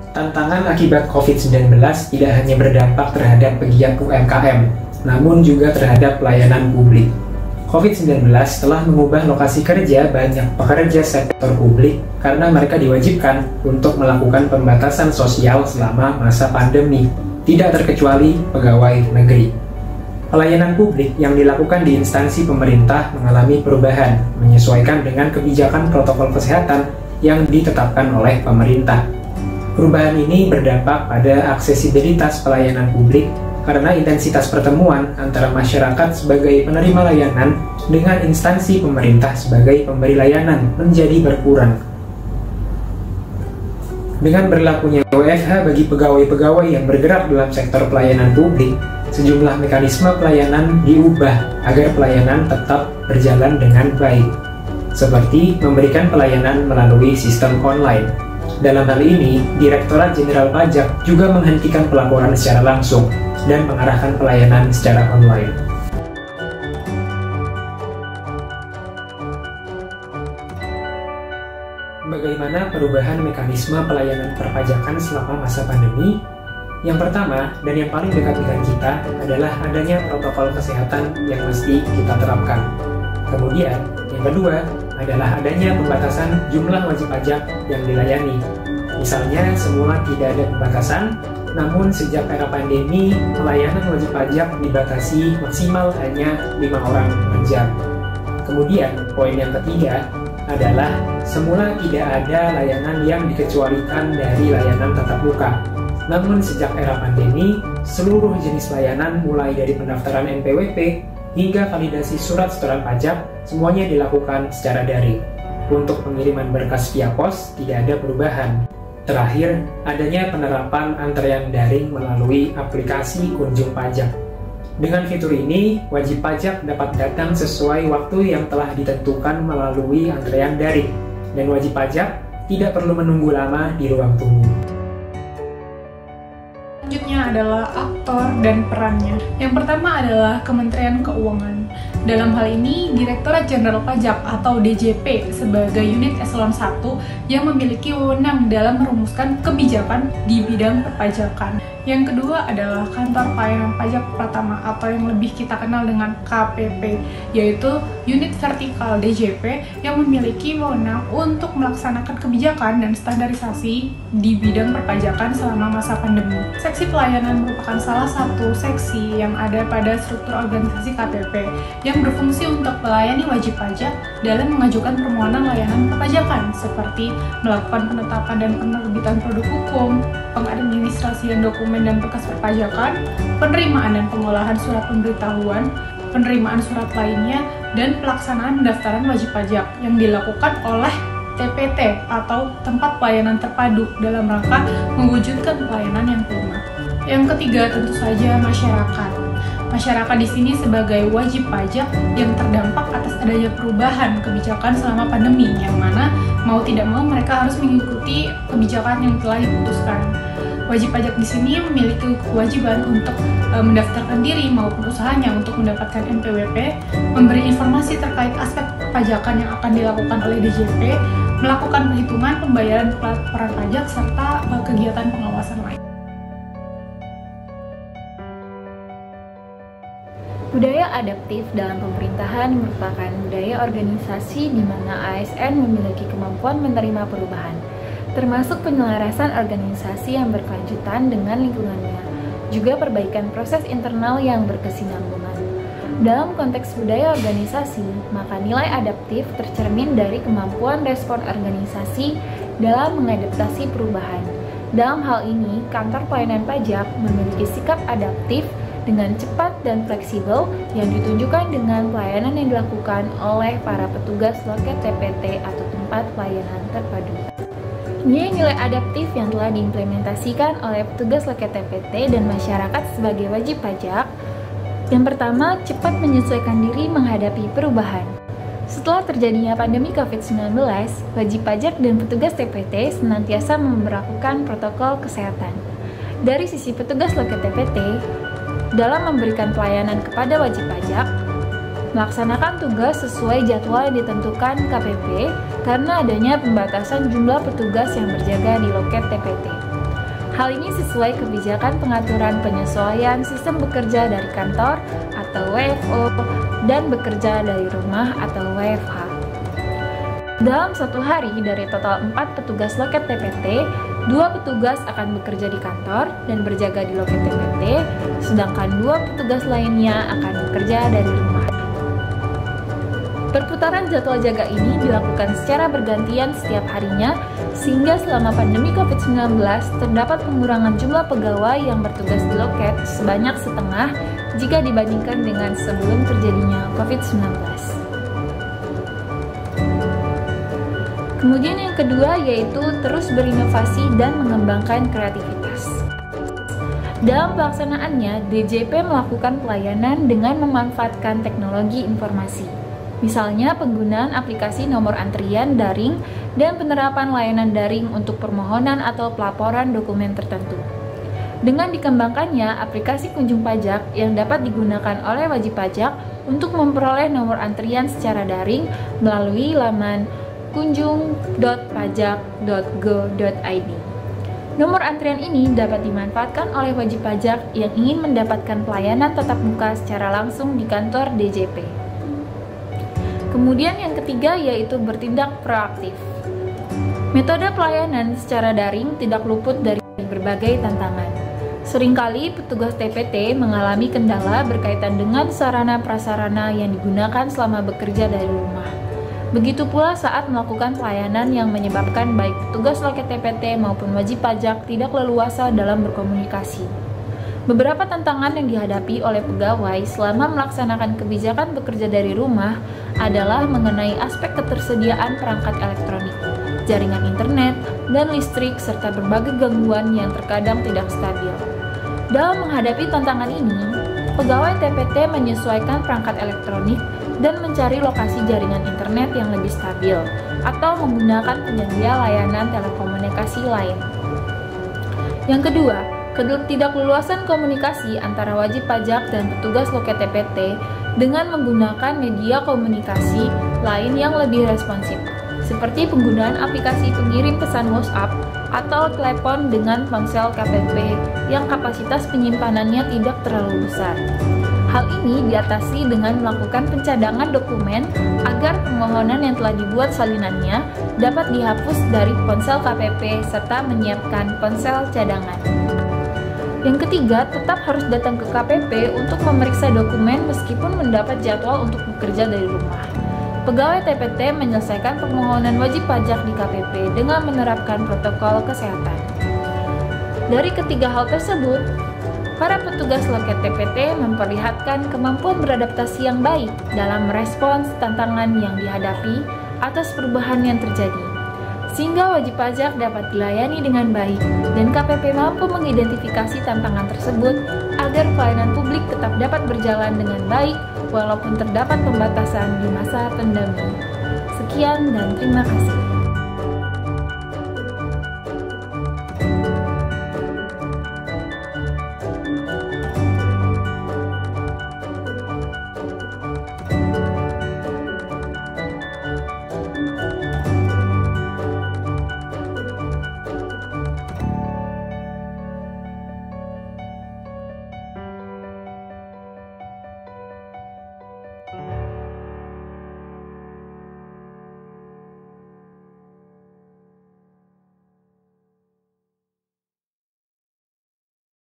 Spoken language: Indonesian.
Tantangan akibat COVID-19 tidak hanya berdampak terhadap pegiat UMKM, namun juga terhadap pelayanan publik. COVID-19 telah mengubah lokasi kerja banyak pekerja sektor publik karena mereka diwajibkan untuk melakukan pembatasan sosial selama masa pandemi, tidak terkecuali pegawai negeri. Pelayanan publik yang dilakukan di instansi pemerintah mengalami perubahan, menyesuaikan dengan kebijakan protokol kesehatan yang ditetapkan oleh pemerintah. Perubahan ini berdampak pada aksesibilitas pelayanan publik karena intensitas pertemuan antara masyarakat sebagai penerima layanan dengan instansi pemerintah sebagai pemberi layanan menjadi berkurang. Dengan berlakunya WFH bagi pegawai-pegawai yang bergerak dalam sektor pelayanan publik, sejumlah mekanisme pelayanan diubah agar pelayanan tetap berjalan dengan baik, seperti memberikan pelayanan melalui sistem online. Dalam hal ini, Direktorat Jenderal Pajak juga menghentikan pelaporan secara langsung dan mengarahkan pelayanan secara online. Bagaimana perubahan mekanisme pelayanan perpajakan selama masa pandemi? Yang pertama, dan yang paling dekat dengan kita, adalah adanya protokol kesehatan yang mesti kita terapkan. Kemudian, yang kedua adalah adanya pembatasan jumlah wajib pajak yang dilayani. Misalnya, semula tidak ada pembatasan, namun sejak era pandemi, pelayanan wajib pajak dibatasi maksimal hanya 5 orang per jam. Kemudian, poin yang ketiga adalah semula tidak ada layanan yang dikecualikan dari layanan tatap muka. Namun sejak era pandemi, seluruh jenis layanan mulai dari pendaftaran NPWP hingga validasi surat setoran pajak semuanya dilakukan secara daring. Untuk pengiriman berkas via pos tidak ada perubahan. Terakhir, adanya penerapan antrean daring melalui aplikasi Kunjung Pajak. Dengan fitur ini, wajib pajak dapat datang sesuai waktu yang telah ditentukan melalui antrean daring, dan wajib pajak tidak perlu menunggu lama di ruang tunggu. Selanjutnya adalah aktor dan perannya. Yang pertama adalah Kementerian Keuangan. Dalam hal ini, Direktorat Jenderal Pajak atau DJP sebagai unit eselon 1 yang memiliki wewenang dalam merumuskan kebijakan di bidang perpajakan. Yang kedua adalah Kantor Pelayanan Pajak Pratama atau yang lebih kita kenal dengan KPP, yaitu unit vertikal DJP yang memiliki wewenang untuk melaksanakan kebijakan dan standarisasi di bidang perpajakan selama masa pandemi. Seksi pelayanan merupakan salah satu seksi yang ada pada struktur organisasi KPP yang berfungsi untuk melayani wajib pajak dalam mengajukan permohonan layanan perpajakan seperti melakukan penetapan dan penerbitan produk hukum, pengadministrasian dokumen dan berkas perpajakan, penerimaan dan pengolahan surat pemberitahuan, penerimaan surat lainnya, dan pelaksanaan pendaftaran wajib pajak yang dilakukan oleh TPT atau Tempat Pelayanan Terpadu dalam rangka mewujudkan pelayanan yang prima. Yang ketiga tentu saja masyarakat. Masyarakat di sini sebagai wajib pajak yang terdampak atas adanya perubahan kebijakan selama pandemi, yang mana mau tidak mau mereka harus mengikuti kebijakan yang telah diputuskan. Wajib pajak di sini memiliki kewajiban untuk mendaftarkan diri maupun usahanya untuk mendapatkan NPWP, memberi informasi terkait aspek perpajakan yang akan dilakukan oleh DJP, melakukan perhitungan pembayaran pelaporan pajak, serta kegiatan pengawasan lain. Budaya adaptif dalam pemerintahan merupakan budaya organisasi di mana ASN memiliki kemampuan menerima perubahan, termasuk penyelarasan organisasi yang berkelanjutan dengan lingkungannya, juga perbaikan proses internal yang berkesinambungan. Dalam konteks budaya organisasi, maka nilai adaptif tercermin dari kemampuan respon organisasi dalam mengadaptasi perubahan. Dalam hal ini, kantor pelayanan pajak memiliki sikap adaptif dengan cepat dan fleksibel yang ditunjukkan dengan pelayanan yang dilakukan oleh para petugas loket TPT atau tempat pelayanan terpadu. Ini nilai adaptif yang telah diimplementasikan oleh petugas loket TPT dan masyarakat sebagai wajib pajak. Yang pertama, cepat menyesuaikan diri menghadapi perubahan. Setelah terjadinya pandemi COVID-19, wajib pajak dan petugas TPT senantiasa memberlakukan protokol kesehatan. Dari sisi petugas loket TPT, dalam memberikan pelayanan kepada wajib pajak, melaksanakan tugas sesuai jadwal yang ditentukan KPP karena adanya pembatasan jumlah petugas yang berjaga di loket TPT. Hal ini sesuai kebijakan pengaturan penyesuaian sistem bekerja dari kantor atau WFO dan bekerja dari rumah atau WFH. Dalam satu hari, dari total 4 petugas loket TPT, 2 petugas akan bekerja di kantor dan berjaga di loket TPT, sedangkan 2 petugas lainnya akan bekerja dari rumah. Perputaran jadwal jaga ini dilakukan secara bergantian setiap harinya, sehingga selama pandemi COVID-19 terdapat pengurangan jumlah pegawai yang bertugas di loket sebanyak setengah jika dibandingkan dengan sebelum terjadinya COVID-19. Kemudian yang kedua yaitu terus berinovasi dan mengembangkan kreativitas. Dalam pelaksanaannya, DJP melakukan pelayanan dengan memanfaatkan teknologi informasi. Misalnya penggunaan aplikasi nomor antrian daring dan penerapan layanan daring untuk permohonan atau pelaporan dokumen tertentu. Dengan dikembangkannya aplikasi kunjung pajak yang dapat digunakan oleh wajib pajak untuk memperoleh nomor antrian secara daring melalui laman kunjung.pajak.go.id. Nomor antrian ini dapat dimanfaatkan oleh wajib pajak yang ingin mendapatkan pelayanan tatap muka secara langsung di kantor DJP. Kemudian yang ketiga yaitu bertindak proaktif. Metode pelayanan secara daring tidak luput dari berbagai tantangan. Seringkali petugas TPT mengalami kendala berkaitan dengan sarana-prasarana yang digunakan selama bekerja dari rumah. Begitu pula saat melakukan pelayanan yang menyebabkan baik petugas loket TPT maupun wajib pajak tidak leluasa dalam berkomunikasi. Beberapa tantangan yang dihadapi oleh pegawai selama melaksanakan kebijakan bekerja dari rumah adalah mengenai aspek ketersediaan perangkat elektronik, jaringan internet, dan listrik, serta berbagai gangguan yang terkadang tidak stabil. Dalam menghadapi tantangan ini, pegawai TPT menyesuaikan perangkat elektronik dan mencari lokasi jaringan internet yang lebih stabil, atau menggunakan penyedia layanan telekomunikasi lain. Yang kedua, ketidakleluasan komunikasi antara wajib pajak dan petugas loket TPT dengan menggunakan media komunikasi lain yang lebih responsif, seperti penggunaan aplikasi pengirim pesan WhatsApp atau telepon dengan ponsel KPP yang kapasitas penyimpanannya tidak terlalu besar. Hal ini diatasi dengan melakukan pencadangan dokumen agar permohonan yang telah dibuat salinannya dapat dihapus dari ponsel KPP serta menyiapkan ponsel cadangan. Yang ketiga, tetap harus datang ke KPP untuk memeriksa dokumen meskipun mendapat jadwal untuk bekerja dari rumah. Pegawai TPT menyelesaikan permohonan wajib pajak di KPP dengan menerapkan protokol kesehatan. Dari ketiga hal tersebut, para petugas loket TPT memperlihatkan kemampuan beradaptasi yang baik dalam merespons tantangan yang dihadapi atas perubahan yang terjadi, sehingga wajib pajak dapat dilayani dengan baik dan KPP mampu mengidentifikasi tantangan tersebut agar pelayanan publik tetap dapat berjalan dengan baik walaupun terdapat pembatasan di masa pandemi. Sekian dan terima kasih.